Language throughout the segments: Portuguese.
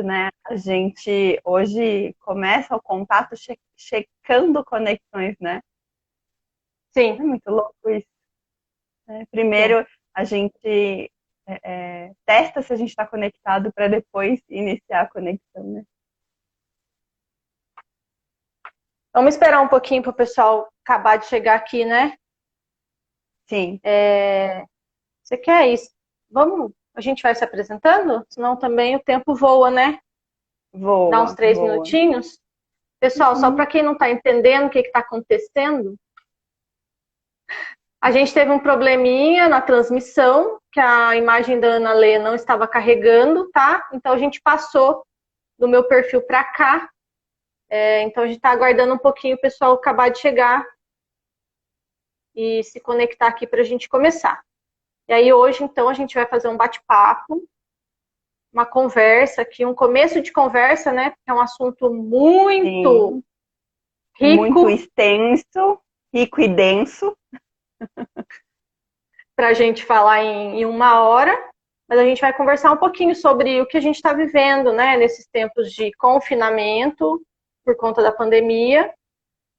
né? A gente hoje começa o contato checando conexões, né? É Sim, muito louco isso, né? sim. Primeiro a gente testa se a gente está conectado para depois iniciar a conexão, né? Vamos esperar um pouquinho para o pessoal acabar de chegar aqui, né? Sim, Você quer isso? Vamos, a gente vai se apresentando? Senão também o tempo voa, né? Dá uns voa, 3 voa. minutinhos. Pessoal, só Uhum. para quem não está entendendo o que está acontecendo, a gente teve um probleminha na transmissão, que a imagem da Ana Lê não estava carregando, tá? Então a gente passou do meu perfil para cá. Então a gente está aguardando um pouquinho o pessoal acabar de chegar e se conectar aqui para a gente começar. E aí hoje, então, a gente vai fazer um bate-papo, uma conversa aqui, um começo de conversa, né? Porque é um assunto muito Sim, muito rico extenso, rico e denso. para a gente falar em 1 hora, mas a gente vai conversar um pouquinho sobre o que a gente está vivendo, né? Nesses tempos de confinamento por conta da pandemia,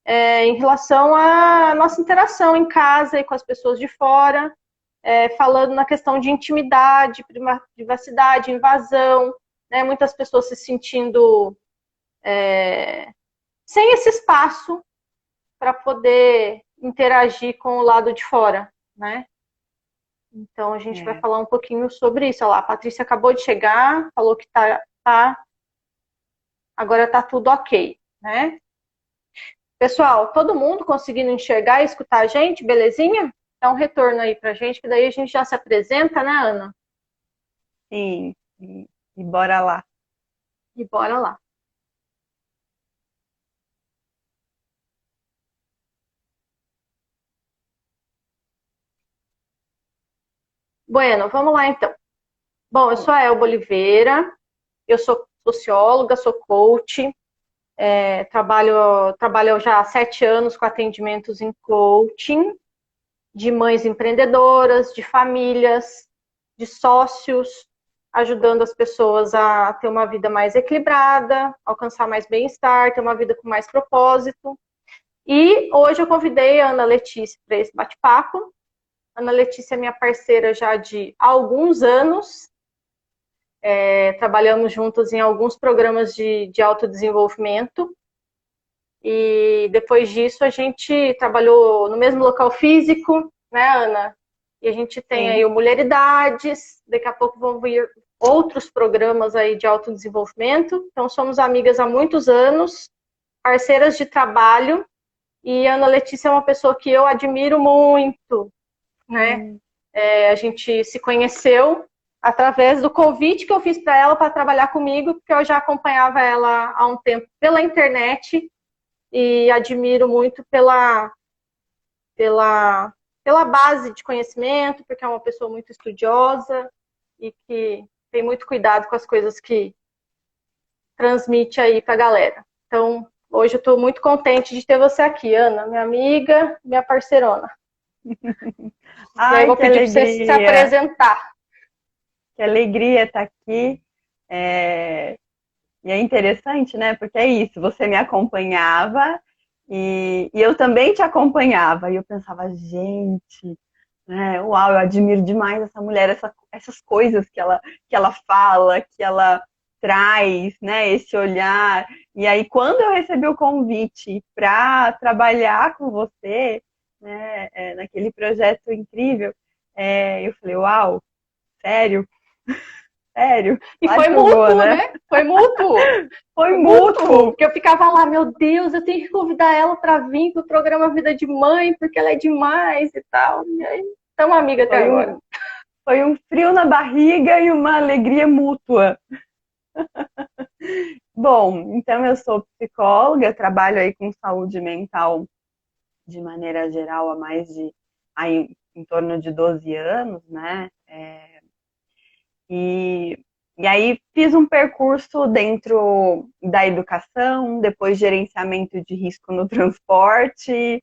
em relação à nossa interação em casa e com as pessoas de fora, falando na questão de intimidade, privacidade, invasão, né? Muitas pessoas se sentindo sem esse espaço para poder interagir com o lado de fora, né? Então a gente vai É. falar um pouquinho sobre isso. Olha lá, a Patrícia acabou de chegar, falou que agora tá tudo ok, né? Pessoal, todo mundo conseguindo enxergar e escutar a gente, belezinha? Dá um retorno aí pra gente, que daí a gente já se apresenta, né, Ana? Sim, e bora lá. E bora lá. Bueno, vamos lá então. Bom, eu Vamos sou lá. a Elba Oliveira, eu sou socióloga, sou coach, trabalho já há 7 anos com atendimentos em coaching, de mães empreendedoras, de famílias, de sócios, ajudando as pessoas a ter uma vida mais equilibrada, alcançar mais bem-estar, ter uma vida com mais propósito. E hoje eu convidei a Ana Letícia para esse bate-papo. Ana Letícia é minha parceira já de alguns anos, trabalhamos juntas em alguns programas de autodesenvolvimento. E depois disso a gente trabalhou no mesmo local físico, né, Ana? E a gente tem aí Sim. o Mulheridades, daqui a pouco vão vir outros programas aí de autodesenvolvimento. Então somos amigas há muitos anos, parceiras de trabalho, e a Ana Letícia é uma pessoa que eu admiro muito, né? Hum. A gente se conheceu através do convite que eu fiz para ela para trabalhar comigo, porque eu já acompanhava ela há um tempo pela internet e admiro muito pela, pela base de conhecimento, porque é uma pessoa muito estudiosa e que tem muito cuidado com as coisas que transmite aí para a galera. Então, hoje eu estou muito contente de ter você aqui, Ana, minha amiga, minha parceirona. E aí eu Ai, vou que pedir para você se alegria! apresentar. Que alegria estar aqui. É, E é interessante, né? Porque é isso, você me acompanhava e eu também te acompanhava. E eu pensava, gente, né? Uau, eu admiro demais essa mulher, essas coisas que ela fala, que ela traz, né? Esse olhar. E aí, quando eu recebi o convite para trabalhar com você, né, naquele projeto incrível, eu falei, uau, sério? Sério? E Claro foi que eu vou, mútuo, né? né? Foi mútuo. Foi Foi mútuo. mútuo. Porque eu ficava lá, meu Deus, eu tenho que convidar ela para vir para o programa Vida de Mãe, porque ela é demais e tal. E aí, estamos amigas até Foi agora. um, foi um frio na barriga e uma alegria mútua. Bom, então eu sou psicóloga, trabalho aí com saúde mental de maneira geral há mais de aí, em torno de 12 anos, né? E, e aí fiz um percurso dentro da educação, depois gerenciamento de risco no transporte,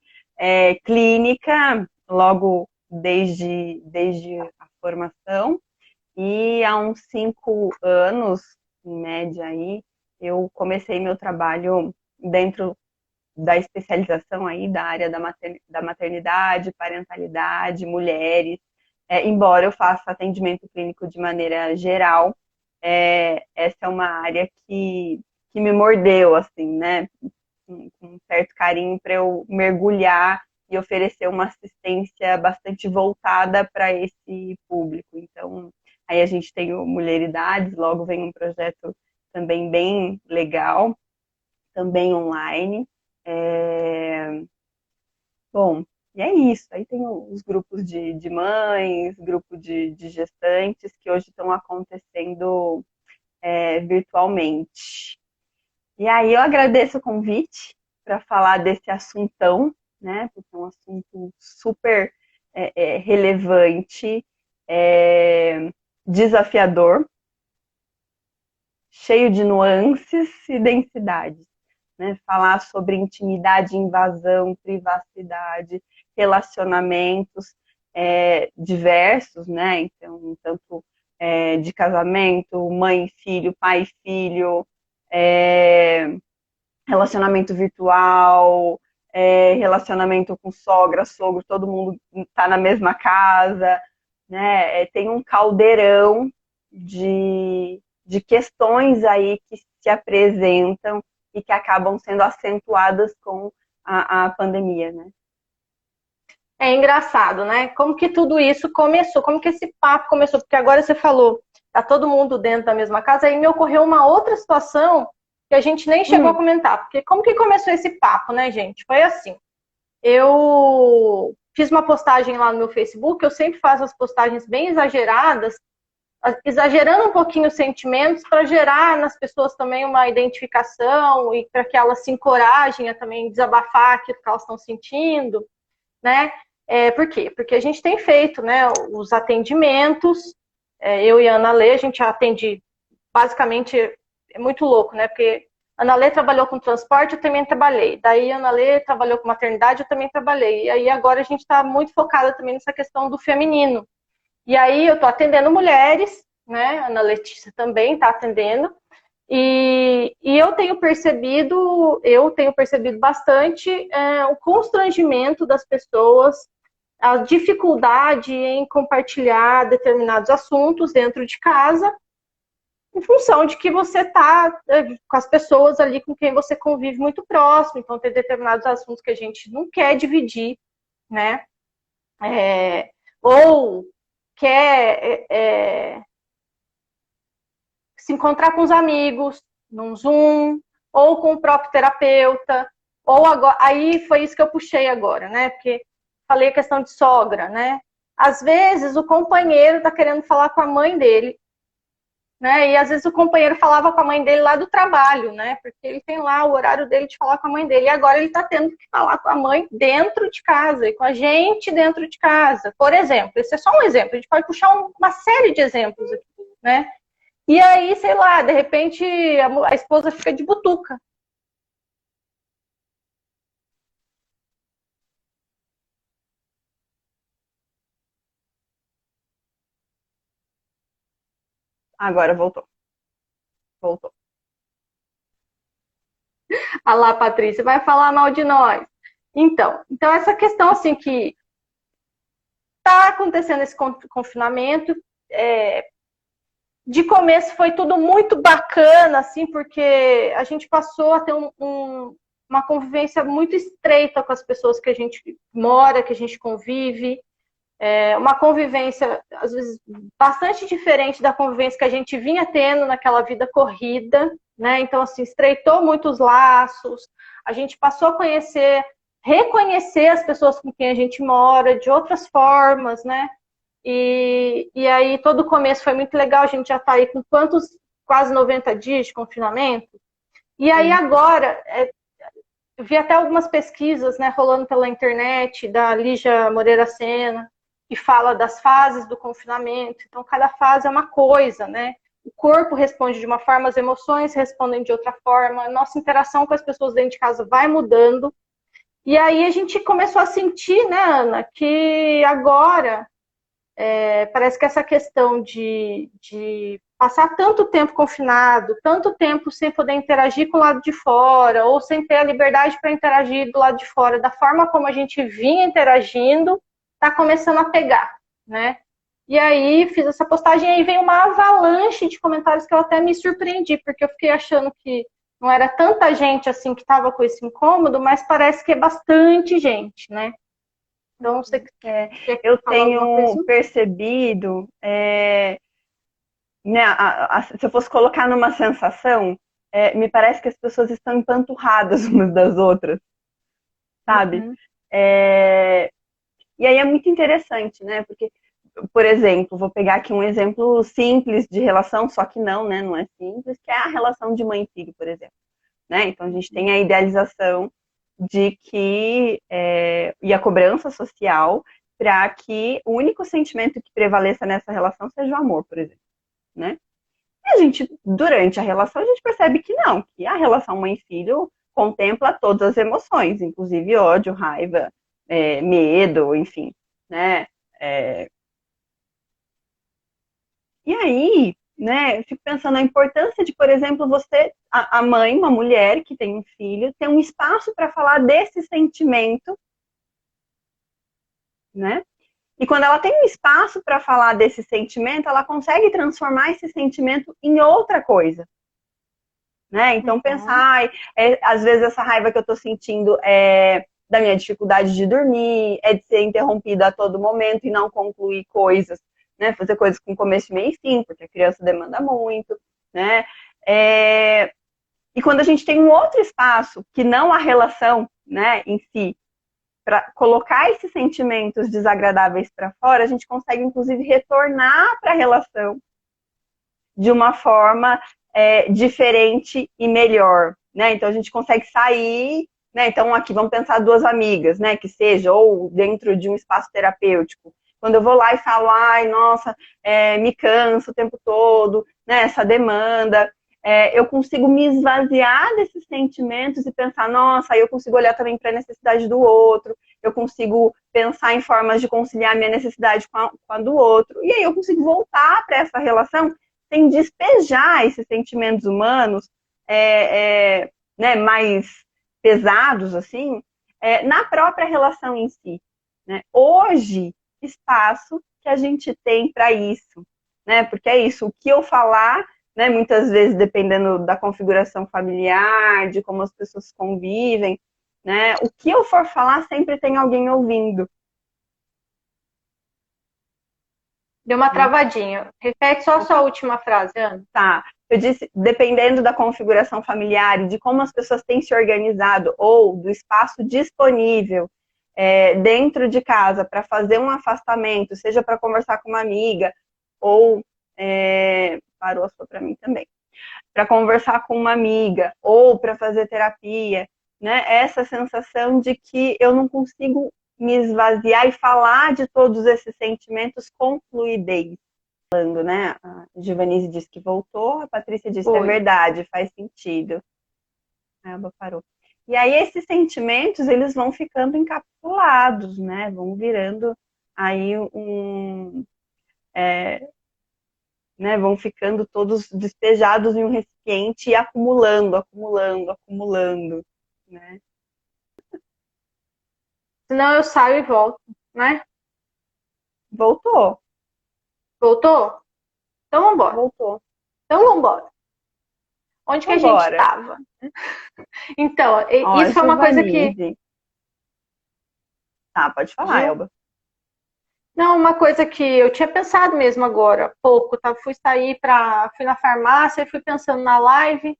clínica, logo desde a formação. E há uns 5 anos em média aí, eu comecei meu trabalho dentro da especialização aí da área da maternidade, parentalidade, mulheres, embora eu faça atendimento clínico de maneira geral, essa é uma área que me mordeu, assim, né, com um certo carinho para eu mergulhar e oferecer uma assistência bastante voltada para esse público. Então, aí a gente tem o Mulheridades, logo vem um projeto também bem legal, também online. Bom, e é isso. Aí tem os grupos de mães, grupo de gestantes, que hoje estão acontecendo virtualmente. E aí eu agradeço o convite para falar desse assuntão, né? Porque é um assunto super relevante, desafiador, cheio de nuances e densidades. Né? Falar sobre intimidade, invasão, privacidade, relacionamentos diversos, né? Então, tanto de casamento, mãe e filho, pai e filho, relacionamento virtual, relacionamento com sogra, sogro, todo mundo está na mesma casa, né? Tem um caldeirão de questões aí que se apresentam e que acabam sendo acentuadas com a pandemia, né? É engraçado, né? Como que tudo isso começou? Como que esse papo começou? Porque agora você falou, tá todo mundo dentro da mesma casa, aí me ocorreu uma outra situação que a gente nem chegou a comentar. Porque como que começou esse papo, né, gente? Foi assim, eu fiz uma postagem lá no meu Facebook, eu sempre faço as postagens bem exageradas, exagerando um pouquinho os sentimentos para gerar nas pessoas também uma identificação e para que elas se encorajem a também desabafar aquilo que elas estão sentindo, né? Por quê? Porque a gente tem feito, né, os atendimentos, eu e a Ana Lê, a gente atende basicamente, é muito louco, né? Porque a Ana Lê trabalhou com transporte, eu também trabalhei. Daí a Ana Lê trabalhou com maternidade, eu também trabalhei. E aí agora a gente está muito focada também nessa questão do feminino. E aí eu estou atendendo mulheres, né? A Ana Letícia também está atendendo. E eu tenho percebido bastante o constrangimento das pessoas, a dificuldade em compartilhar determinados assuntos dentro de casa, em função de que você está com as pessoas ali com quem você convive muito próximo. Então tem determinados assuntos que a gente não quer dividir, né? Ou quer se encontrar com os amigos, num Zoom, ou com o próprio terapeuta, ou agora, aí foi isso que eu puxei agora, né? Porque falei a questão de sogra, né? Às vezes o companheiro está querendo falar com a mãe dele, né? E às vezes o companheiro falava com a mãe dele lá do trabalho, né? Porque ele tem lá o horário dele de falar com a mãe dele. E agora ele está tendo que falar com a mãe dentro de casa e com a gente dentro de casa. Por exemplo, esse é só um exemplo. A gente pode puxar uma série de exemplos aqui, né? E aí, sei lá, de repente a esposa fica de butuca. Agora voltou. Voltou. Ah lá, Patrícia, vai falar mal de nós. Então essa questão assim que está acontecendo esse confinamento, de começo foi tudo muito bacana, assim, porque a gente passou a ter uma convivência muito estreita com as pessoas que a gente mora, que a gente convive, uma convivência, às vezes, bastante diferente da convivência que a gente vinha tendo naquela vida corrida, né? Então, assim, estreitou muitos laços, a gente passou a reconhecer as pessoas com quem a gente mora de outras formas, né? E aí todo o começo foi muito legal, a gente já está aí com quase 90 dias de confinamento. E aí agora, eu vi até algumas pesquisas, né, rolando pela internet, da Lígia Moreira Sena, que fala das fases do confinamento. Então, cada fase é uma coisa, né? O corpo responde de uma forma, as emoções respondem de outra forma, a nossa interação com as pessoas dentro de casa vai mudando. E aí a gente começou a sentir, né, Ana, que agora parece que essa questão de passar tanto tempo confinado, tanto tempo sem poder interagir com o lado de fora, ou sem ter a liberdade para interagir do lado de fora, da forma como a gente vinha interagindo, está começando a pegar, né? E aí fiz essa postagem e aí veio uma avalanche de comentários que eu até me surpreendi, porque eu fiquei achando que não era tanta gente assim que estava com esse incômodo, mas parece que é bastante gente, né? Então, você eu tenho percebido, né, se eu fosse colocar numa sensação, me parece que as pessoas estão empanturradas umas das outras, sabe? Uhum. E aí é muito interessante, né? Porque, por exemplo, vou pegar aqui um exemplo simples de relação, só que não, né? Não é simples, que é a relação de mãe e filho, por exemplo. Né? Então a gente tem a idealização de que e a cobrança social para que o único sentimento que prevaleça nessa relação seja o amor, por exemplo, né? E a gente, durante a relação, a gente percebe que não, que a relação mãe-filho contempla todas as emoções, inclusive ódio, raiva, medo, enfim, né? E aí, né, eu fico pensando na importância de, por exemplo, você, a mãe, uma mulher que tem um filho, ter um espaço para falar desse sentimento, né? E quando ela tem um espaço para falar desse sentimento, ela consegue transformar esse sentimento em outra coisa, né? Então pensar, às vezes essa raiva que eu estou sentindo é da minha dificuldade de dormir, é de ser interrompida a todo momento e não concluir coisas, né? Fazer coisas com começo, meio e fim, porque a criança demanda muito, né? E quando a gente tem um outro espaço que não a relação, né, em si, para colocar esses sentimentos desagradáveis para fora, a gente consegue, inclusive, retornar para a relação de uma forma diferente e melhor, né? Então, a gente consegue sair, né? Então, aqui, vamos pensar duas amigas, né? Que seja, ou dentro de um espaço terapêutico. Quando eu vou lá e falo, ai, nossa, me canso o tempo todo, né? Essa demanda. Eu consigo me esvaziar desses sentimentos e pensar, nossa, aí eu consigo olhar também para a necessidade do outro, eu consigo pensar em formas de conciliar minha necessidade com a do outro, e aí eu consigo voltar para essa relação sem despejar esses sentimentos humanos né, mais pesados, assim, na própria relação em si. Né? Hoje, espaço que a gente tem para isso, né? Porque é isso, o que eu falar, né, muitas vezes dependendo da configuração familiar, de como as pessoas convivem, né, o que eu for falar sempre tem alguém ouvindo. Deu uma travadinha. Repete só a sua última frase, Ana. Tá. Eu disse, dependendo da configuração familiar e de como as pessoas têm se organizado ou do espaço disponível dentro de casa para fazer um afastamento, seja para conversar com uma amiga ou parou a sua para mim também, para conversar com uma amiga ou para fazer terapia, né? Essa sensação de que eu não consigo me esvaziar e falar de todos esses sentimentos com fluidez. Falando, né? A Giovanise disse que voltou, a Patrícia disse que é verdade, faz sentido. A Elba parou. E aí esses sentimentos, eles vão ficando encapsulados, né? Vão virando aí né, vão ficando todos despejados em um recipiente e acumulando, acumulando, acumulando, né? Senão eu saio e volto, né? Voltou. Voltou? Então vamos embora. Voltou. Então vamos embora. Onde que a gente estava? Então, isso foi uma coisa que... Tá, pode falar, Elba. Não, uma coisa que eu tinha pensado mesmo agora, há pouco, tá? Fui na farmácia e fui pensando na live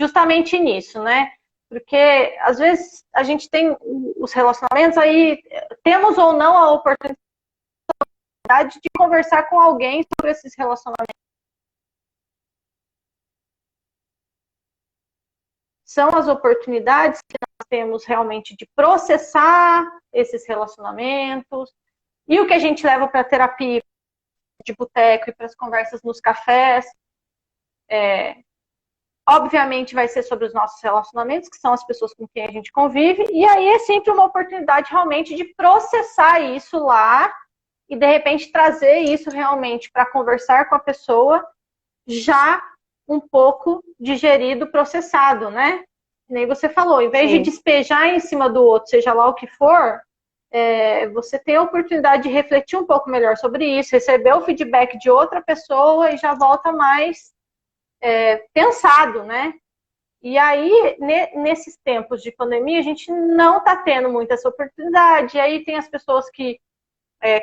justamente nisso, né? Porque às vezes a gente tem os relacionamentos aí, temos ou não a oportunidade de conversar com alguém sobre esses relacionamentos. São as oportunidades que nós temos realmente de processar esses relacionamentos. E o que a gente leva para a terapia de boteco e para as conversas nos cafés, obviamente vai ser sobre os nossos relacionamentos, que são as pessoas com quem a gente convive, e aí é sempre uma oportunidade realmente de processar isso lá e de repente trazer isso realmente para conversar com a pessoa já um pouco digerido, processado, né? Nem você falou, em vez de despejar em cima do outro, seja lá o que for, você tem a oportunidade de refletir um pouco melhor sobre isso, receber o feedback de outra pessoa e já volta mais pensado, né? E aí, nesses tempos de pandemia, a gente não está tendo muita essa oportunidade. E aí tem as pessoas que,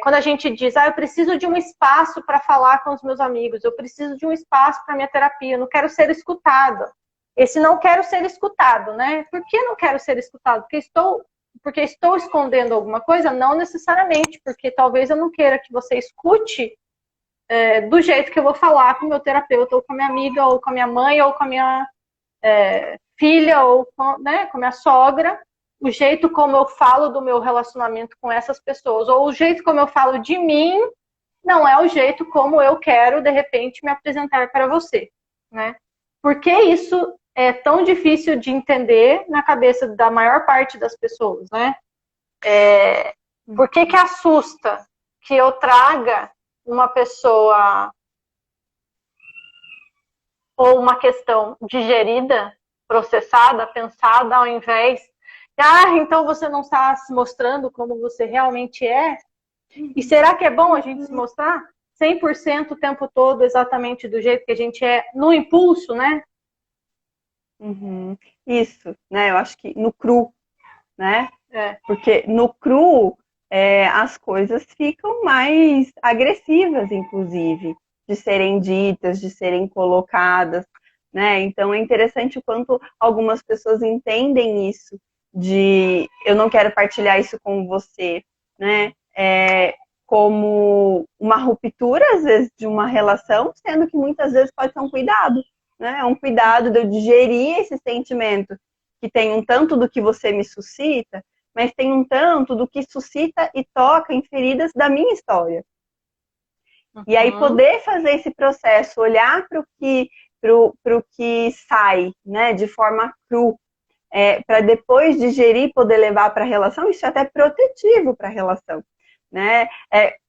quando a gente diz, eu preciso de um espaço para falar com os meus amigos, eu preciso de um espaço para minha terapia, eu não quero ser escutada. Esse não quero ser escutado, né? Por que não quero ser escutado? Porque estou escondendo alguma coisa? Não necessariamente, porque talvez eu não queira que você escute do jeito que eu vou falar com o meu terapeuta, ou com a minha amiga, ou com a minha mãe, ou com a minha filha, ou com a minha sogra, o jeito como eu falo do meu relacionamento com essas pessoas, ou o jeito como eu falo de mim, não é o jeito como eu quero, de repente, me apresentar para você, né? Por que isso é tão difícil de entender na cabeça da maior parte das pessoas, né? Por que assusta que eu traga uma pessoa ou uma questão digerida, processada, pensada, ao invés de, então você não está se mostrando como você realmente é? E será que é bom a gente se mostrar 100% o tempo todo exatamente do jeito que a gente é, no impulso, né? Isso, né? Eu acho que no cru, né? Porque no cru as coisas ficam mais agressivas, inclusive, de serem ditas, de serem colocadas, né? Então é interessante o quanto algumas pessoas entendem isso, de eu não quero partilhar isso com você, né? Como uma ruptura, às vezes, de uma relação, sendo que muitas vezes pode ser um cuidado, né? É um cuidado de eu digerir esse sentimento, que tem um tanto do que você me suscita, mas tem um tanto do que suscita e toca em feridas da minha história. E aí poder fazer esse processo, olhar para o que sai, né, de forma cru, para depois digerir e poder levar para a relação, isso é até protetivo para a relação, né?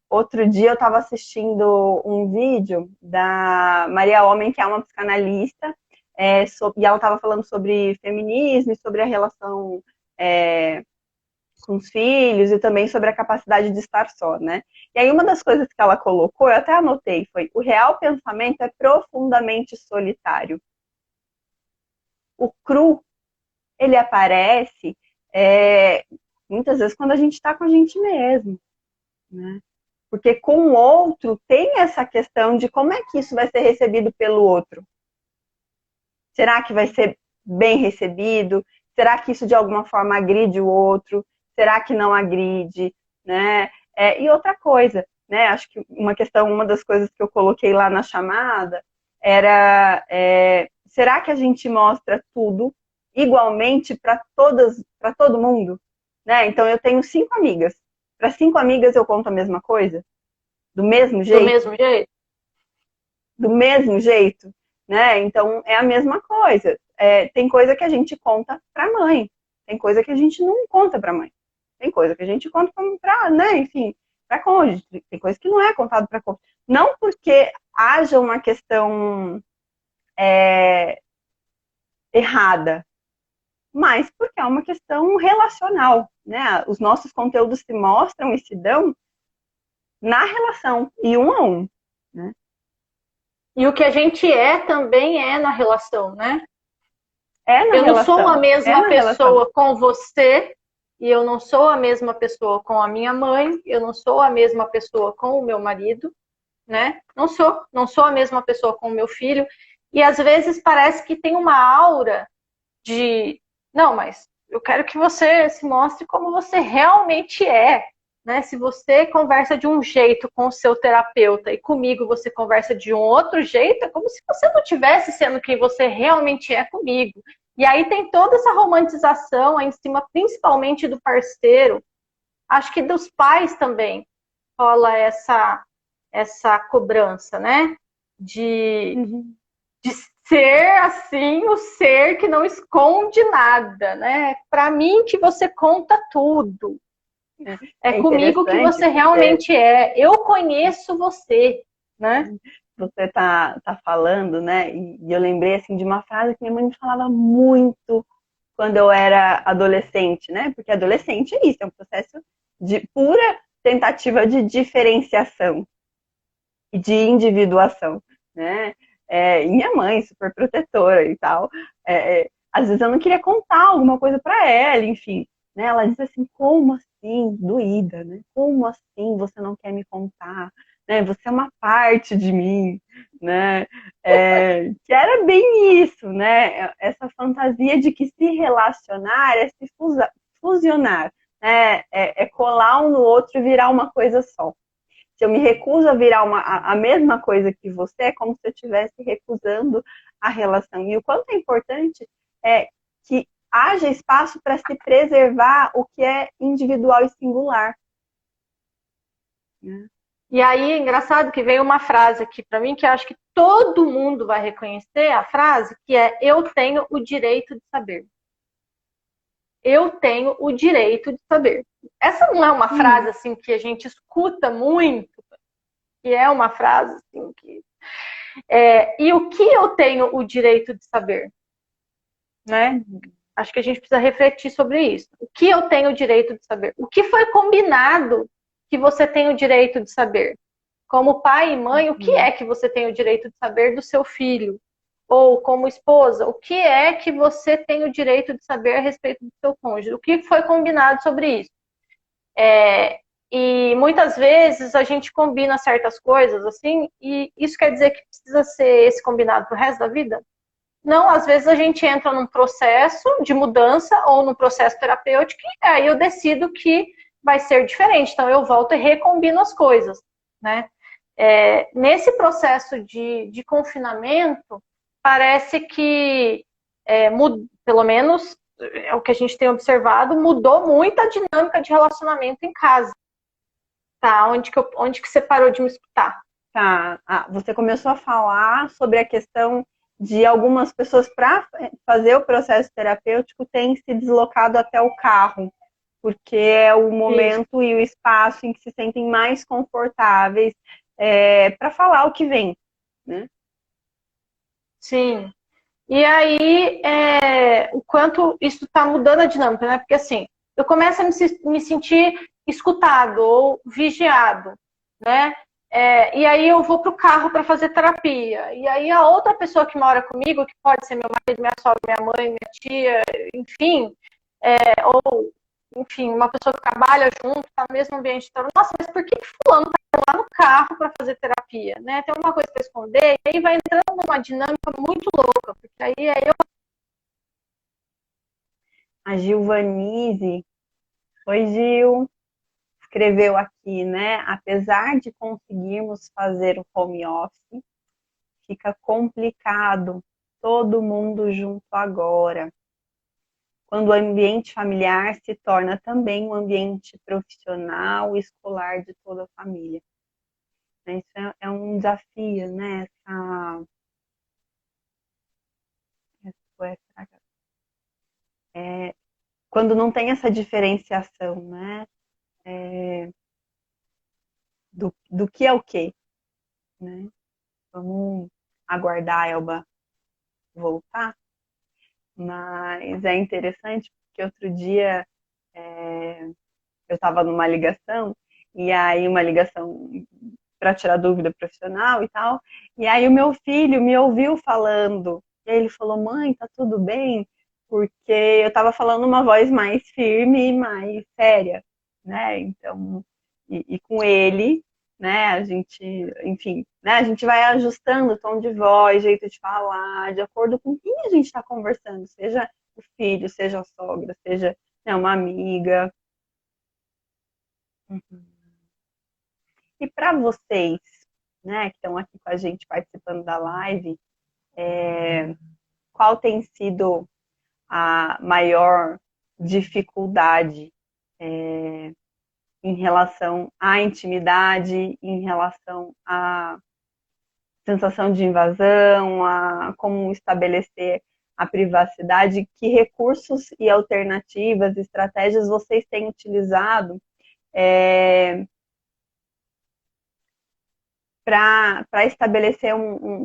Outro dia eu estava assistindo um vídeo da Maria Homem, que é uma psicanalista, e ela estava falando sobre feminismo e sobre a relação com os filhos e também sobre a capacidade de estar só, né? E aí uma das coisas que ela colocou, eu até anotei, foi: o real pensamento é profundamente solitário. O cru, ele aparece muitas vezes quando a gente está com a gente mesmo, né? Porque com o outro tem essa questão de como é que isso vai ser recebido pelo outro. Será que vai ser bem recebido? Será que isso de alguma forma agride o outro? Será que não agride? Né? E outra coisa, né? Acho que uma das coisas que eu coloquei lá na chamada era: será que a gente mostra tudo igualmente para todo mundo? Né? Então eu tenho 5 amigas. Para 5 amigas eu conto a mesma coisa? Do mesmo jeito? Do mesmo jeito? Do mesmo jeito, né? Então é a mesma coisa. Tem coisa que a gente conta para mãe, tem coisa que a gente não conta para mãe, tem coisa que a gente conta para, né? Enfim, para cônjuge, tem coisa que não é contado para cônjuge. Não porque haja uma questão errada, mas porque é uma questão relacional, né? Os nossos conteúdos se mostram e se dão na relação, e um a um, né? E o que a gente também é na relação, né? Eu não sou a mesma pessoa com você, e eu não sou a mesma pessoa com a minha mãe, eu não sou a mesma pessoa com o meu marido, né? Não sou a mesma pessoa com o meu filho. E às vezes parece que tem uma aura de, não, mas eu quero que você se mostre como você realmente é. Né? Se você conversa de um jeito com o seu terapeuta e comigo você conversa de um outro jeito, é como se você não estivesse sendo quem você realmente é comigo. E aí tem toda essa romantização em cima, principalmente do parceiro. Acho que dos pais também rola essa cobrança, né? De ser assim, o ser que não esconde nada, né? Para mim que você conta tudo. É comigo que você realmente é. Eu conheço você, né? você tá falando, né? E eu lembrei assim de uma frase que minha mãe me falava muito quando eu era adolescente, né? Porque adolescente é isso, é um processo de pura tentativa de diferenciação e de individuação, né? E minha mãe, super protetora e tal, às vezes eu não queria contar alguma coisa para ela, enfim, né? Ela diz assim, como assim, doída, né? Como assim você não quer me contar? Né? Você é uma parte de mim, né? Que era bem isso, né? Essa fantasia de que se relacionar é se fusionar, né? É colar um no outro e virar uma coisa só. Se eu me recuso a virar a mesma coisa que você, é como se eu estivesse recusando a relação. E o quanto é importante é que haja espaço para se preservar o que é individual e singular. E aí, é engraçado que veio uma frase aqui para mim que eu acho que todo mundo vai reconhecer a frase, que é: eu tenho o direito de saber. Eu tenho o direito de saber. Essa não é uma frase assim que a gente escuta muito, que é uma frase assim que... e o que eu tenho o direito de saber? Né? Acho que a gente precisa refletir sobre isso. O que eu tenho o direito de saber? O que foi combinado que você tem o direito de saber? Como pai e mãe, o que é que você tem o direito de saber do seu filho? Ou como esposa, o que é que você tem o direito de saber a respeito do seu cônjuge? O que foi combinado sobre isso? E muitas vezes a gente combina certas coisas assim, e isso quer dizer que precisa ser esse combinado pro resto da vida? Não, às vezes a gente entra num processo de mudança ou num processo terapêutico e aí eu decido que vai ser diferente. Então eu volto e recombino as coisas, né? Nesse processo de confinamento, parece que, pelo menos é o que a gente tem observado, mudou muito a dinâmica de relacionamento em casa. Tá? Onde que você parou de me escutar? Tá. Você começou a falar sobre a questão de algumas pessoas, para fazer o processo terapêutico, têm se deslocado até o carro, porque é o momento e o espaço em que se sentem mais confortáveis para falar o que vem, né? Sim. E aí, o quanto isso está mudando a dinâmica, né? Porque assim, eu começo a me sentir escutado ou vigiado, né? E aí eu vou para o carro para fazer terapia. E aí a outra pessoa que mora comigo, que pode ser meu marido, minha sogra, minha mãe, minha tia, enfim, ou enfim, uma pessoa que trabalha junto, está no mesmo ambiente. Então, nossa, mas por que fulano está lá no carro para fazer terapia? Né? Tem uma coisa para esconder, e aí vai entrando numa dinâmica muito louca, porque aí eu... A Gilvanise, oi Gil, escreveu aqui, né? Apesar de conseguirmos fazer o home office, fica complicado todo mundo junto agora. Quando o ambiente familiar se torna também um ambiente profissional e escolar de toda a família. Isso é um desafio, né? Quando não tem essa diferenciação, né? Do que é o que, né? Vamos aguardar a Elba voltar. Mas é interessante porque outro dia eu estava numa ligação, e aí uma ligação para tirar dúvida profissional e tal, e aí o meu filho me ouviu falando, e aí ele falou: mãe, tá tudo bem? Porque eu estava falando uma voz mais firme e mais séria, né? Então, e com ele, né, a gente, enfim, né, a gente vai ajustando o tom de voz, jeito de falar, de acordo com quem a gente está conversando, seja o filho, seja a sogra, seja, né, uma amiga. E para vocês, né, que estão aqui com a gente participando da live, qual tem sido a maior dificuldade em relação à intimidade, em relação à sensação de invasão, a como estabelecer a privacidade? Que recursos e alternativas, estratégias vocês têm utilizado para estabelecer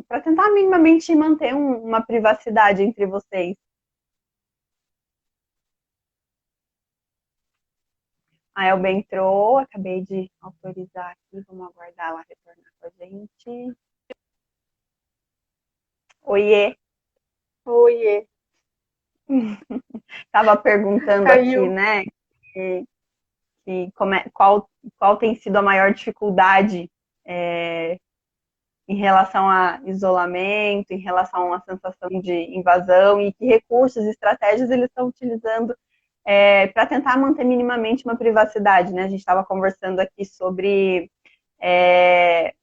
para tentar minimamente manter uma privacidade entre vocês. A Elba entrou, acabei de autorizar aqui, vamos aguardar ela retornar com a gente. Oiê. Oiê. Estava perguntando aqui, Caiu. né, qual tem sido a maior dificuldade em relação a isolamento, em relação à sensação de invasão e que recursos e estratégias eles estão utilizando para tentar manter minimamente uma privacidade, né? A gente estava conversando aqui sobre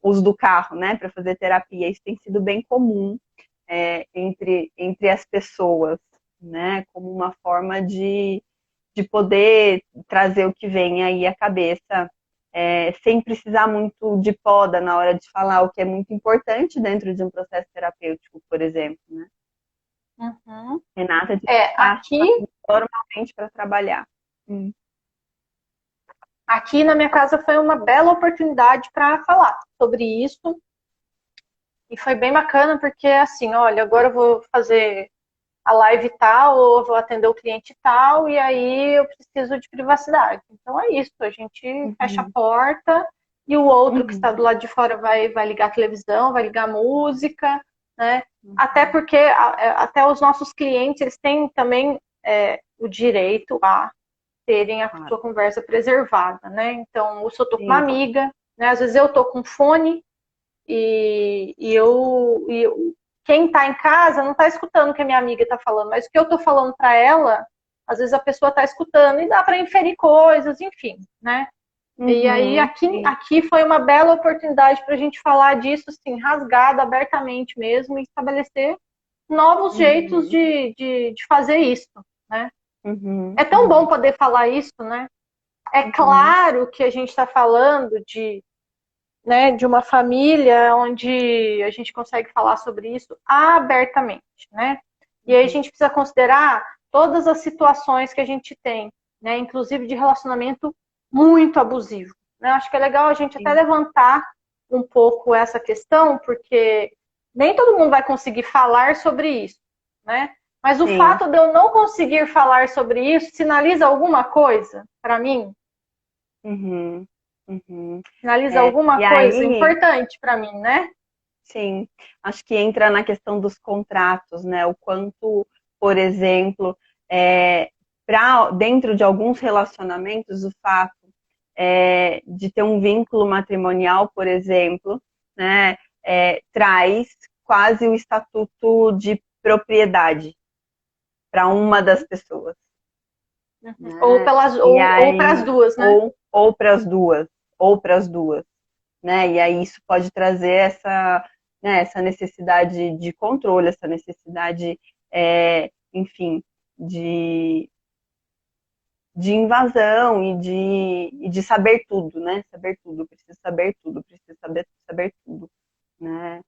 uso do carro, né, para fazer terapia. Isso tem sido bem comum entre as pessoas, né, como uma forma de poder trazer o que vem aí à cabeça, sem precisar muito de poda na hora de falar, o que é muito importante dentro de um processo terapêutico, por exemplo, né? Uhum. Renata de Aqui normalmente para trabalhar. Aqui na minha casa foi uma bela oportunidade para falar sobre isso. E foi bem bacana, porque assim, olha, agora eu vou fazer a live tal, ou eu vou atender o cliente tal, e aí eu preciso de privacidade. Então é isso, a gente fecha a porta e o outro que está do lado de fora vai ligar a televisão, vai ligar a música, né? Até porque até os nossos clientes, eles têm também o direito a terem a sua conversa preservada, né? Então, se eu tô com uma amiga, né? Às vezes eu tô com fone e quem tá em casa não tá escutando o que a minha amiga tá falando, mas o que eu tô falando para ela, às vezes a pessoa tá escutando e dá para inferir coisas, enfim, né? E aí aqui foi uma bela oportunidade para a gente falar disso, assim, rasgado, abertamente mesmo, e estabelecer novos jeitos de fazer isso, né? É tão bom poder falar isso, né? É claro que a gente está falando né, de uma família onde a gente consegue falar sobre isso abertamente, né? E aí a gente precisa considerar todas as situações que a gente tem, né? Inclusive de relacionamento muito abusivo, né? Acho que é legal a gente até levantar um pouco essa questão, porque nem todo mundo vai conseguir falar sobre isso, né? Mas o fato de eu não conseguir falar sobre isso sinaliza alguma coisa para mim? Sinaliza alguma coisa importante para mim, né? Sim, acho que entra na questão dos contratos, né? O quanto, por exemplo, dentro de alguns relacionamentos, o fato de ter um vínculo matrimonial, por exemplo, né, traz quase o estatuto de propriedade para uma das pessoas. Né? Ou para as duas, né? Ou para as duas, ou para as duas. Né? E aí isso pode trazer essa necessidade de controle, essa necessidade, enfim, de invasão e de saber tudo, né? Saber tudo, preciso saber tudo, preciso saber tudo, né?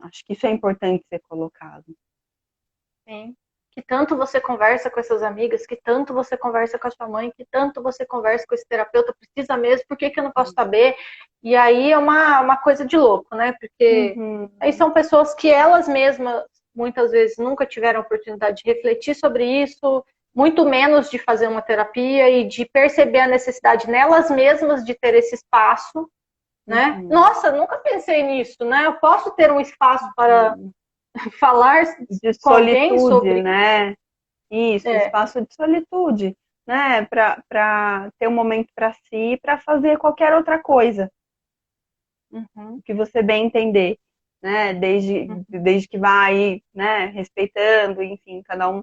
Acho que isso é importante ser colocado. Sim. Que tanto você conversa com essas amigas, que tanto você conversa com a sua mãe, que tanto você conversa com esse terapeuta, precisa mesmo, por que eu não posso saber? E aí é uma coisa de louco, né? Porque aí são pessoas que elas mesmas, muitas vezes, nunca tiveram a oportunidade de refletir sobre isso, muito menos de fazer uma terapia e de perceber a necessidade nelas mesmas de ter esse espaço, né? Nossa, nunca pensei nisso, né? Eu posso ter um espaço para falar de com alguém sobre, né? Isso, espaço de solitude, né? Para ter um momento para si e para fazer qualquer outra coisa que você bem entender, né? Desde que vai, né? Respeitando, enfim, cada um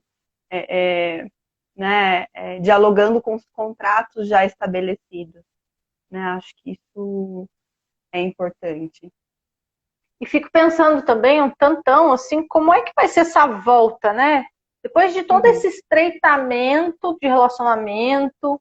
né? Dialogando com os contratos já estabelecidos, né? Acho que isso é importante. E fico pensando também um tantão, assim, como é que vai ser essa volta, né? Depois de todo esse estreitamento de relacionamento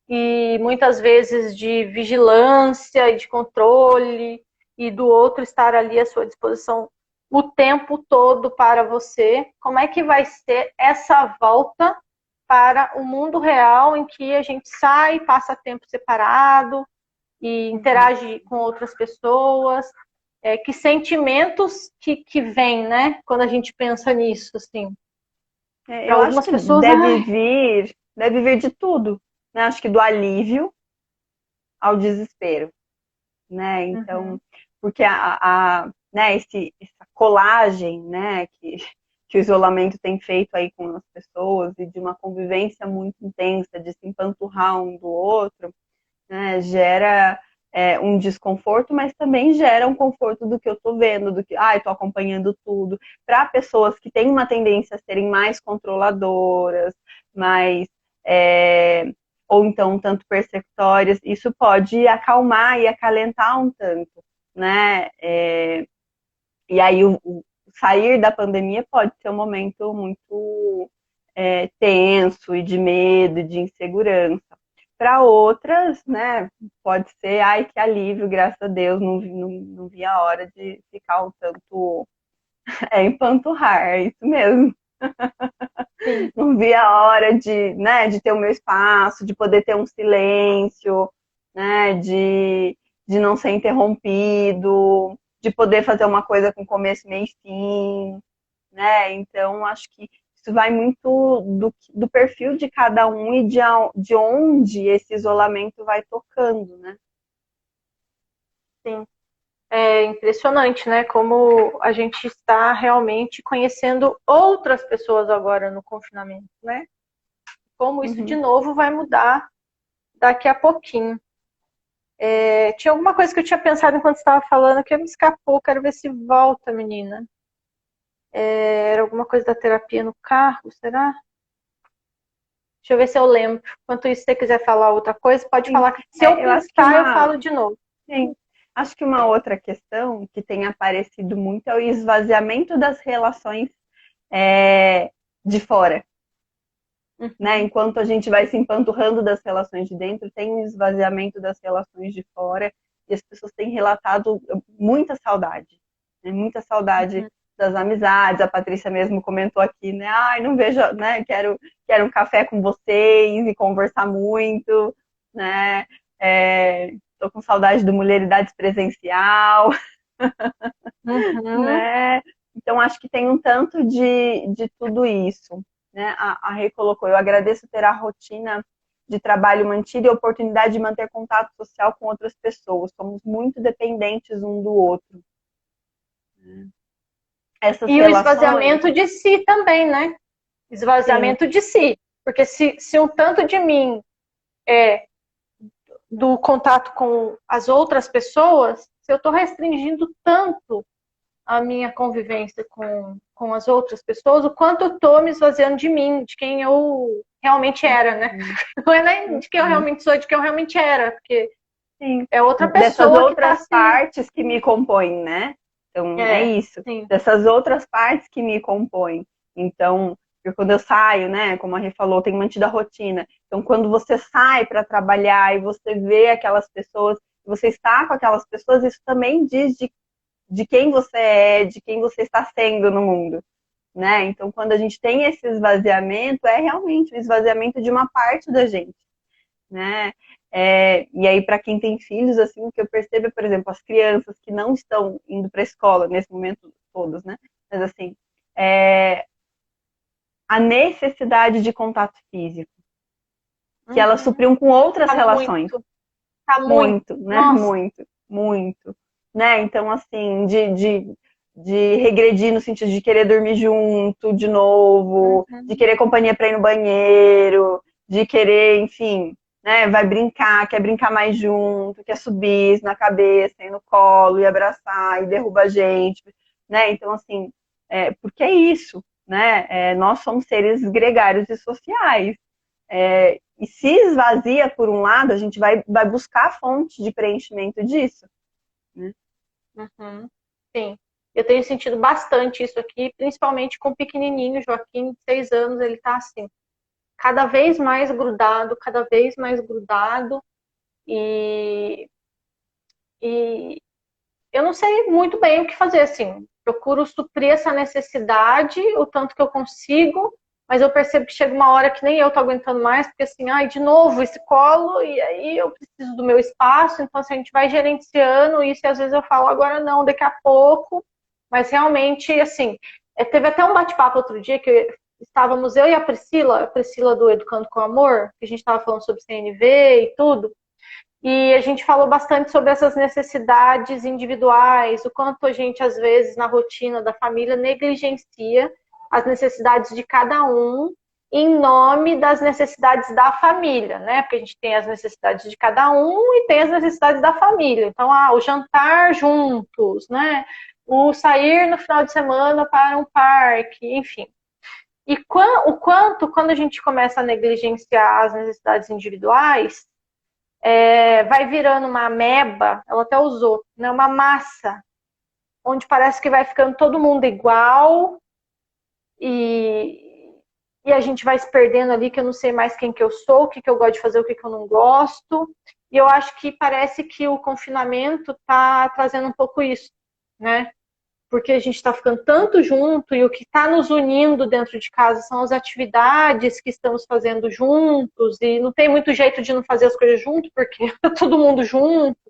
e muitas vezes de vigilância e de controle e do outro estar ali à sua disposição o tempo todo para você, como é que vai ser essa volta para o mundo real em que a gente sai, passa tempo separado, e interage com outras pessoas. Que sentimentos que vêm, né? Quando a gente pensa nisso, assim. Para Eu acho algumas que pessoas, deve vir de tudo, né? Acho que do alívio ao desespero, né? uhum, Então, porque né, essa colagem, né, que o isolamento tem feito aí com as pessoas e de uma convivência muito intensa, de se empanturrar um do outro, né, gera um desconforto, mas também gera um conforto do que eu estou vendo, do que, estou acompanhando tudo. Para pessoas que têm uma tendência a serem mais controladoras, mais ou então um tanto persecutórias, isso pode acalmar e acalentar um tanto, né? E aí o sair da pandemia pode ser um momento muito tenso e de medo, de insegurança. Para outras, né, pode ser, ai, que alívio, graças a Deus, não vi a hora de ficar um tanto empanturrar, é isso mesmo. sim. Não vi a hora de, né, de ter o meu espaço, de poder ter um silêncio, né, de não ser interrompido, de poder fazer uma coisa com começo, meio e fim, né? Então, acho que isso vai muito do perfil de cada um e de onde esse isolamento vai tocando, né? Sim. É impressionante, né? Como a gente está realmente conhecendo outras pessoas agora no confinamento, né? Como isso de Uhum. novo vai mudar daqui a pouquinho. Tinha alguma coisa que eu tinha pensado enquanto estava falando que me escapou. Quero ver se volta, menina. Era alguma coisa da terapia no carro, será? Deixa eu ver se eu lembro. Enquanto isso, se você quiser falar outra coisa, pode Sim. falar. Se eu Eu acho que pensar, eu falo de novo. sim, acho que uma outra questão que tem aparecido muito é o esvaziamento das relações é, de fora, né? Uhum. Enquanto a gente vai se empanturrando das relações de dentro, tem um esvaziamento das relações de fora e as pessoas têm relatado muita saudade, né? Muita saudade Uhum. das amizades. A Patrícia mesmo comentou aqui, né? Ai, não vejo, né? Quero um café com vocês e conversar muito, né? Tô com saudade do Mulheridades presencial, Uhum. né? Então, acho que tem um tanto de tudo isso, né? A Rei colocou, eu agradeço ter a rotina de trabalho mantida e a oportunidade de manter contato social com outras pessoas. Somos muito dependentes um do outro. Essas E o relações, esvaziamento de si também, né? sim, Esvaziamento de si. Porque se um tanto de mim é do contato com as outras pessoas, se eu estou restringindo tanto a minha convivência com as outras pessoas, o quanto eu estou me esvaziando de mim, de quem eu realmente era, né? Não é nem de quem eu realmente sou, de quem eu realmente era, porque sim, é outra dessas pessoa que está outras se. partes que me compõem, né? Então, é isso, Sim. dessas outras partes que me compõem. Então, quando eu saio, né, como a Rê falou, tenho mantido a rotina. Então, quando você sai para trabalhar e você vê aquelas pessoas, você está com aquelas pessoas, isso também diz de quem você é, de quem você está sendo no mundo, né? Então, quando a gente tem esse esvaziamento, é realmente o esvaziamento de uma parte da gente, né? E aí, para quem tem filhos, assim, o que eu percebo é, por exemplo, as crianças que não estão indo para a escola nesse momento, todos, né? Mas assim, é, a necessidade de contato físico, que elas Uhum. supriam com outras Tá relações, muito, tá muito. muito, né? Nossa. Muito, muito, né? Então, assim, de regredir no sentido de querer dormir junto de novo, de Uhum. querer companhia para ir no banheiro, de querer, enfim, né? Vai brincar, quer brincar mais junto, quer subir na cabeça, ir no colo, e abraçar, e derruba a gente, né? Então, assim, porque é isso, né? Nós somos seres gregários e sociais. E se esvazia por um lado, a gente vai buscar a fonte de preenchimento disso, né? Uhum. Sim. Eu tenho sentido bastante isso aqui, principalmente com o pequenininho, Joaquim, de 6 anos, ele tá assim, cada vez mais grudado, e, e eu não sei muito bem o que fazer, assim, procuro suprir essa necessidade o tanto que eu consigo, mas eu percebo que chega uma hora que nem eu tô aguentando mais, porque assim, ai, de novo esse colo, e aí eu preciso do meu espaço, então assim, a gente vai gerenciando isso, e às vezes eu falo, agora não, daqui a pouco, mas realmente, assim, teve até um bate-papo outro dia, que estávamos eu e a Priscila do Educando com Amor, que a gente estava falando sobre CNV e tudo, e a gente falou bastante sobre essas necessidades individuais, o quanto a gente, às vezes, na rotina da família, negligencia as necessidades de cada um em nome das necessidades da família, né? Porque a gente tem as necessidades de cada um e tem as necessidades da família. Então, o jantar juntos, né? O sair no final de semana para um parque, enfim. E o quanto, quando a gente começa a negligenciar as necessidades individuais, vai virando uma ameba, ela até usou, né? Uma massa, onde parece que vai ficando todo mundo igual, e a gente vai se perdendo ali, que eu não sei mais quem que eu sou, o que que eu gosto de fazer, o que que eu não gosto. E eu acho que parece que o confinamento está trazendo um pouco isso, né? Porque a gente está ficando tanto junto, e o que está nos unindo dentro de casa são as atividades que estamos fazendo juntos, e não tem muito jeito de não fazer as coisas juntos, porque tá todo mundo junto.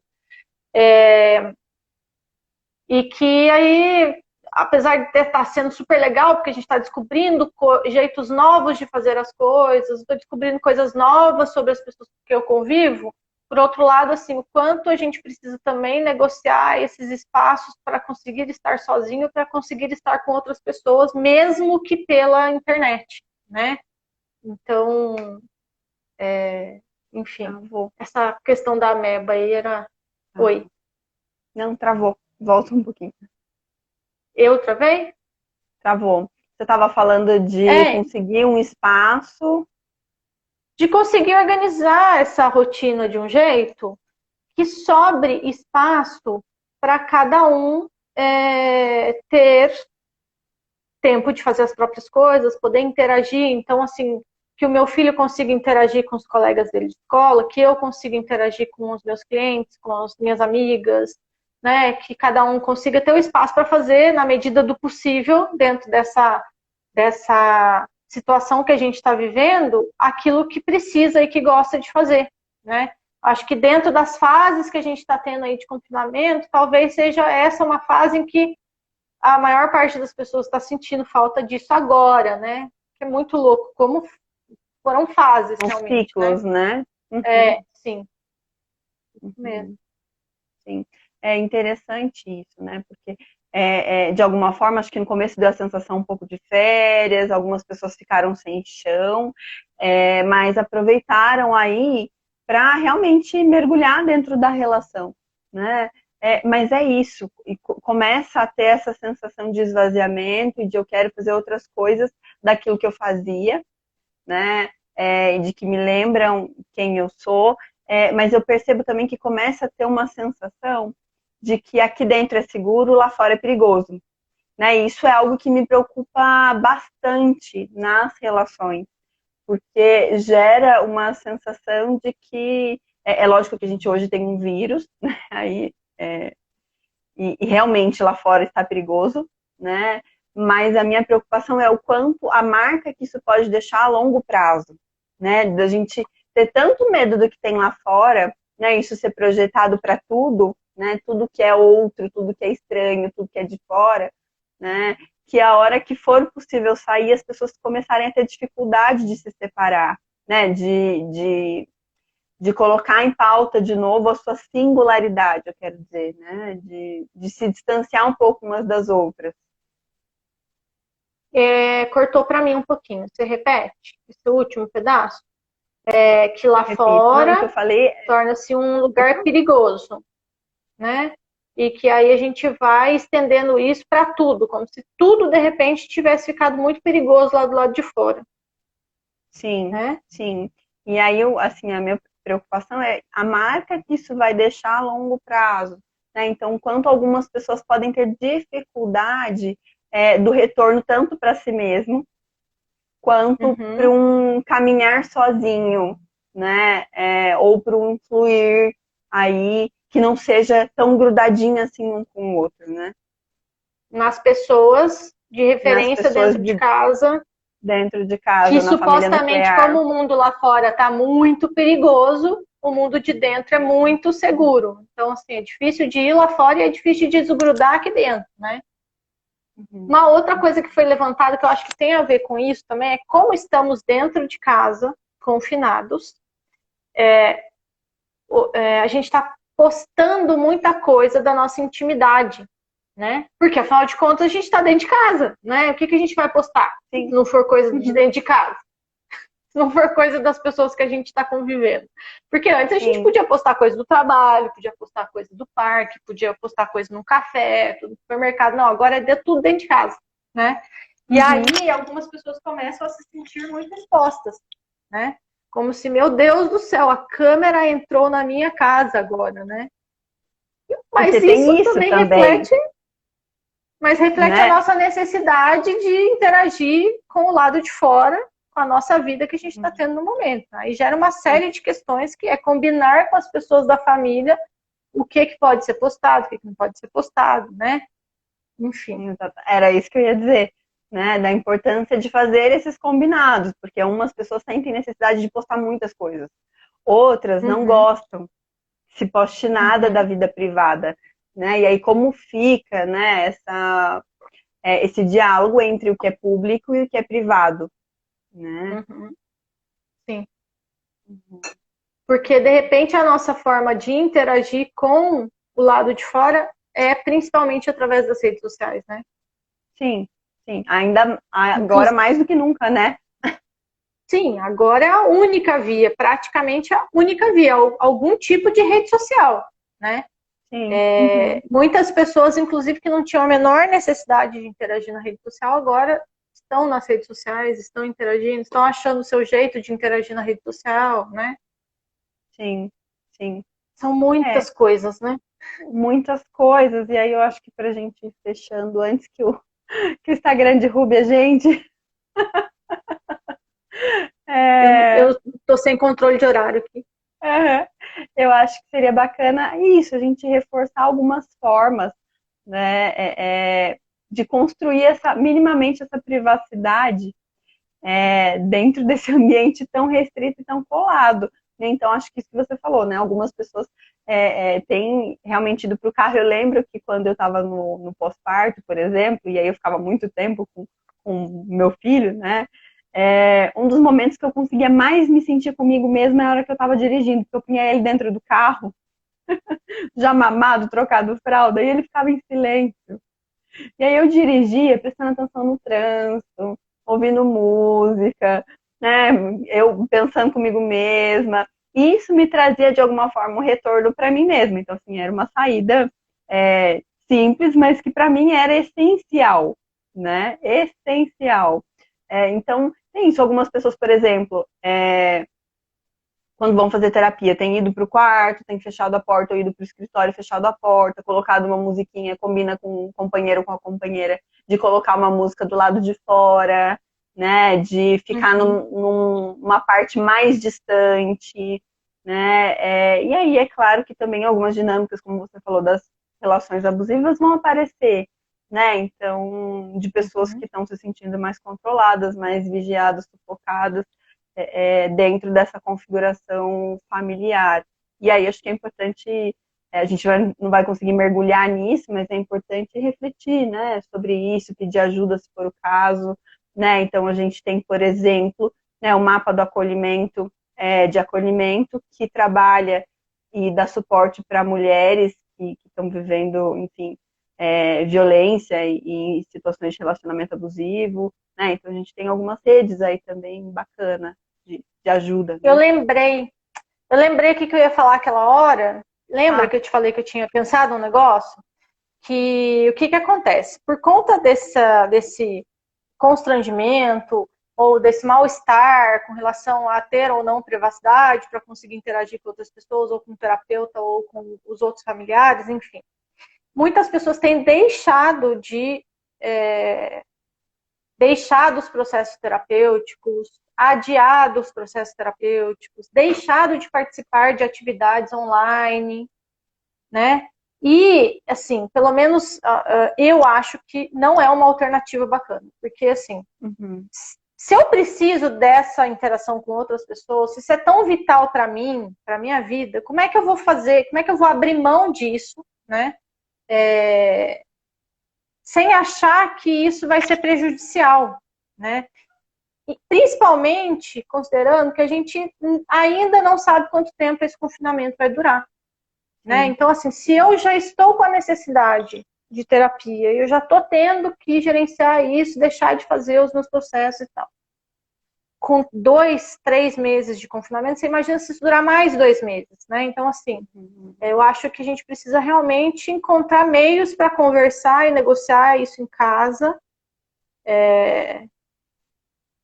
E que aí, apesar de estar sendo super legal, porque a gente está descobrindo jeitos novos de fazer as coisas, estou descobrindo coisas novas sobre as pessoas que eu convivo, por outro lado, assim, o quanto a gente precisa também negociar esses espaços para conseguir estar sozinho, para conseguir estar com outras pessoas, mesmo que pela internet, né? Então, enfim, essa questão da ameba aí era... Oi. Não, travou. Volta um pouquinho. Eu travei? Travou. Você estava falando de conseguir um espaço. De conseguir organizar essa rotina de um jeito que sobre espaço para cada um ter tempo de fazer as próprias coisas, poder interagir. Então, assim, que o meu filho consiga interagir com os colegas dele de escola, que eu consiga interagir com os meus clientes, com as minhas amigas, né? Que cada um consiga ter o espaço para fazer, na medida do possível, dentro dessa situação que a gente está vivendo, aquilo que precisa e que gosta de fazer, né? Acho que dentro das fases que a gente está tendo aí de confinamento, talvez seja essa uma fase em que a maior parte das pessoas está sentindo falta disso agora, né? Que é muito louco, como foram fases, realmente, ciclos, né? Uhum. Sim. Mesmo. Sim. É interessante isso, né? Porque, de alguma forma, acho que no começo deu a sensação um pouco de férias, algumas pessoas ficaram sem chão, mas aproveitaram aí para realmente mergulhar dentro da relação, né? Mas é isso, e começa a ter essa sensação de esvaziamento e de eu quero fazer outras coisas daquilo que eu fazia, né? E de que me lembram quem eu sou, mas eu percebo também que começa a ter uma sensação de que aqui dentro é seguro, lá fora é perigoso, né? E isso é algo que me preocupa bastante nas relações, porque gera uma sensação de que é lógico que a gente hoje tem um vírus, né? Aí e realmente lá fora está perigoso, né? Mas a minha preocupação é o quanto a marca que isso pode deixar a longo prazo, né? Da gente ter tanto medo do que tem lá fora, né? Isso ser projetado para tudo, né? Tudo que é outro, tudo que é estranho, tudo que é de fora, né? Que a hora que for possível sair, as pessoas começarem a ter dificuldade de se separar, né? De colocar em pauta de novo a sua singularidade, eu quero dizer, né? De se distanciar um pouco umas das outras. Cortou para mim um pouquinho. Você repete esse último pedaço? Que lá Repito, fora que eu falei... torna-se um lugar perigoso, né? E que aí a gente vai estendendo isso para tudo, como se tudo de repente tivesse ficado muito perigoso lá do lado de fora. Sim, sim. E aí, assim, a minha preocupação é a marca que isso vai deixar a longo prazo, né? Então, quanto algumas pessoas podem ter dificuldade do retorno tanto para si mesmo, quanto para um caminhar sozinho, né? Ou para um fluir aí que não seja tão grudadinho assim um com o outro, né? Nas pessoas de referência dentro de casa. dentro de casa, Que na família supostamente, nuclear. como o mundo lá fora está muito perigoso, o mundo de dentro é muito seguro. Então, assim, é difícil de ir lá fora e é difícil de desgrudar aqui dentro, né? Uma outra coisa que foi levantada, que eu acho que tem a ver com isso também, é como estamos dentro de casa, confinados, a gente está postando muita coisa da nossa intimidade, né? Porque, afinal de contas, a gente está dentro de casa, né? O que a gente vai postar se não for coisa de dentro de casa? Se não for coisa das pessoas que a gente está convivendo. Porque antes a gente podia postar coisa do trabalho, podia postar coisa do parque, podia postar coisa no café, tudo no supermercado. Não, agora é tudo dentro de casa, né? E aí algumas pessoas começam a se sentir muito expostas, né? Como se, meu Deus do céu, a câmera entrou na minha casa agora, né? Mas Porque tem isso também também, reflete a né? nossa necessidade de interagir com o lado de fora, com a nossa vida que a gente está tendo no momento. Aí gera uma série de questões que é combinar com as pessoas da família o que pode ser postado, o que não pode ser postado, né? Enfim. Era isso que eu ia dizer, né? Da importância de fazer esses combinados, porque umas pessoas sentem necessidade de postar muitas coisas, outras não gostam, se poste nada da vida privada, né? E aí como fica, né? Esse diálogo entre o que é público e o que é privado, né? Sim. Porque, de repente, a nossa forma de interagir com o lado de fora é principalmente através das redes sociais, né? Sim, sim. Ainda agora mais do que nunca, né? Sim, agora é a única via, praticamente a única via, algum tipo de rede social, né? Sim. Muitas pessoas, inclusive, que não tinham a menor necessidade de interagir na rede social, agora estão nas redes sociais, estão interagindo, estão achando o seu jeito de interagir na rede social, né? Sim, sim. São muitas coisas, né? Muitas coisas, e aí eu acho que pra gente ir fechando antes que o Instagram derrube a gente. Eu tô sem controle de horário aqui. Eu acho que seria bacana isso, a gente reforçar algumas formas, né, de construir minimamente essa privacidade dentro desse ambiente tão restrito e tão colado. Então, acho que isso que você falou, né? Algumas pessoas têm realmente ido para o carro. Eu lembro que quando eu estava no pós-parto, por exemplo, e aí eu ficava muito tempo com meu filho, né? Um dos momentos que eu conseguia mais me sentir comigo mesma era a hora que eu estava dirigindo, porque eu punha ele dentro do carro, já mamado, trocado fralda, e ele ficava em silêncio. E aí eu dirigia, prestando atenção no trânsito, ouvindo música, né? Eu pensando comigo mesma. E isso me trazia, de alguma forma, um retorno para mim mesma. Então, assim, era uma saída simples, mas que para mim era essencial, né? Essencial. Então, tem isso. Algumas pessoas, por exemplo, quando vão fazer terapia, tem ido para o quarto, tem fechado a porta, ou ido para o escritório, fechado a porta, colocado uma musiquinha, combina com o companheiro, com a companheira, de colocar uma música do lado de fora, né, de ficar numa parte mais distante, né, e aí é claro que também algumas dinâmicas, como você falou, das relações abusivas vão aparecer, né, então, de pessoas que estão se sentindo mais controladas, mais vigiadas, sufocadas, dentro dessa configuração familiar. E aí acho que é importante, a gente não vai conseguir mergulhar nisso, mas é importante refletir, né, sobre isso, pedir ajuda se for o caso, né? Então a gente tem, por exemplo, né, o mapa do acolhimento, de acolhimento, que trabalha e dá suporte para mulheres que estão vivendo, enfim, violência e situações de relacionamento abusivo, né? Então a gente tem algumas redes aí também bacana de ajuda. Né? Eu lembrei o que eu ia falar aquela hora. Lembra que eu te falei que eu tinha pensado um negócio? Que o que acontece? Por conta desse constrangimento ou desse mal-estar com relação a ter ou não privacidade para conseguir interagir com outras pessoas, ou com o terapeuta, ou com os outros familiares, enfim. Muitas pessoas têm deixado os processos terapêuticos, adiado os processos terapêuticos, deixado de participar de atividades online, né? E, assim, pelo menos eu acho que não é uma alternativa bacana, porque, assim, se eu preciso dessa interação com outras pessoas, se isso é tão vital para mim, para minha vida, como é que eu vou fazer? Como é que eu vou abrir mão disso, né? Sem achar que isso vai ser prejudicial, né? E principalmente considerando que a gente ainda não sabe quanto tempo esse confinamento vai durar, né? Então, assim, se eu já estou com a necessidade de terapia, eu já estou tendo que gerenciar isso, deixar de fazer os meus processos e tal. Com 2, 3 meses de confinamento, você imagina se isso durar mais 2 meses, né? Então, assim, eu acho que a gente precisa realmente encontrar meios para conversar e negociar isso em casa.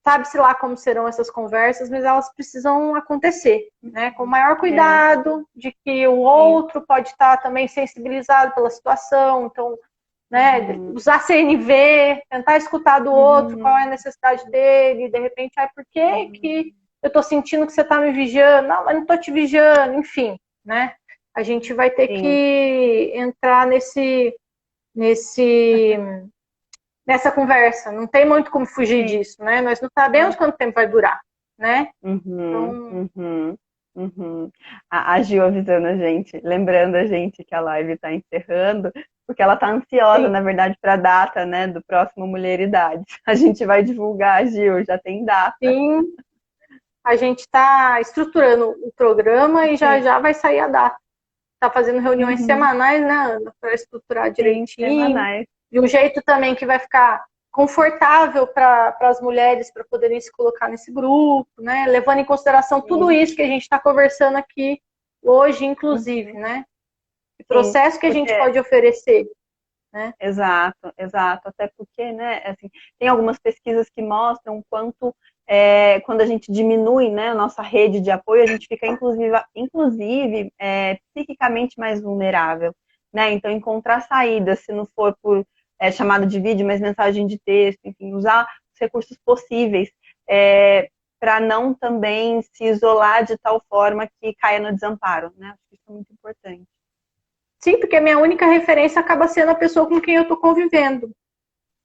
Sabe-se lá como serão essas conversas, mas elas precisam acontecer, né? Com o maior cuidado, de que o outro pode estar também sensibilizado pela situação, então, né, usar CNV, tentar escutar do outro qual é a necessidade dele, de repente, por que eu tô sentindo que você tá me vigiando? Não, mas não tô te vigiando, enfim, né? A gente vai ter que entrar nessa conversa. Não tem muito como fugir disso, né? Nós não sabemos quanto tempo vai durar, né? A Gil avisando a gente, lembrando a gente que a live está encerrando, porque ela está ansiosa, na verdade, para a data, né, do próximo Mulheridades. A gente vai divulgar, Gil, já tem data. Sim, a gente está estruturando o programa e já vai sair a data. Está fazendo reuniões semanais, né, Ana, para estruturar direitinho. De um jeito também que vai ficar confortável para as mulheres para poderem se colocar nesse grupo, né? Levando em consideração tudo isso que a gente está conversando aqui hoje, inclusive, né? O processo que a gente pode oferecer. Né? Exato. Até porque, né, assim, tem algumas pesquisas que mostram o quanto quando a gente diminui, né, a nossa rede de apoio, a gente fica, inclusive psiquicamente mais vulnerável. Né? Então, encontrar saídas, se não for por chamada de vídeo, mas mensagem de texto, enfim, usar os recursos possíveis para não também se isolar de tal forma que caia no desamparo. Né? Acho que isso é muito importante. Sim, porque a minha única referência acaba sendo a pessoa com quem eu estou convivendo.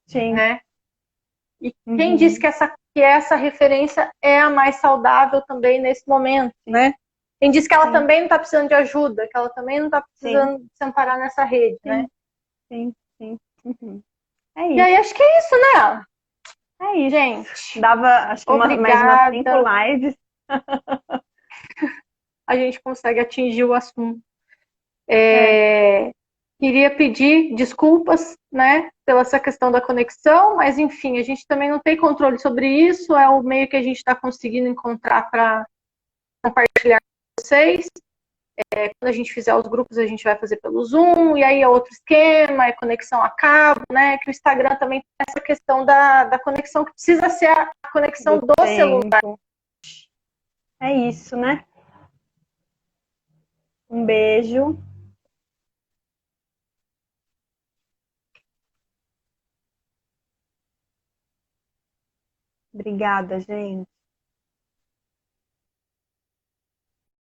Sim. Né? E quem disse que essa referência é a mais saudável também nesse momento, né? Quem disse que ela também não está precisando de ajuda, que ela também não está precisando se amparar nessa rede, né? Sim. É isso. E aí acho que é isso, né? É isso. Gente, dava, acho que mais umas 5 lives. A gente consegue atingir o assunto. Queria pedir desculpas, né, pela essa questão da conexão, mas enfim, a gente também não tem controle sobre isso, é o meio que a gente está conseguindo encontrar para compartilhar com vocês. Quando a gente fizer os grupos, a gente vai fazer pelo Zoom, e aí é outro esquema, é conexão a cabo, né? Que o Instagram também tem essa questão da conexão, que precisa ser a conexão do celular. É isso, né? Um beijo. Obrigada, gente.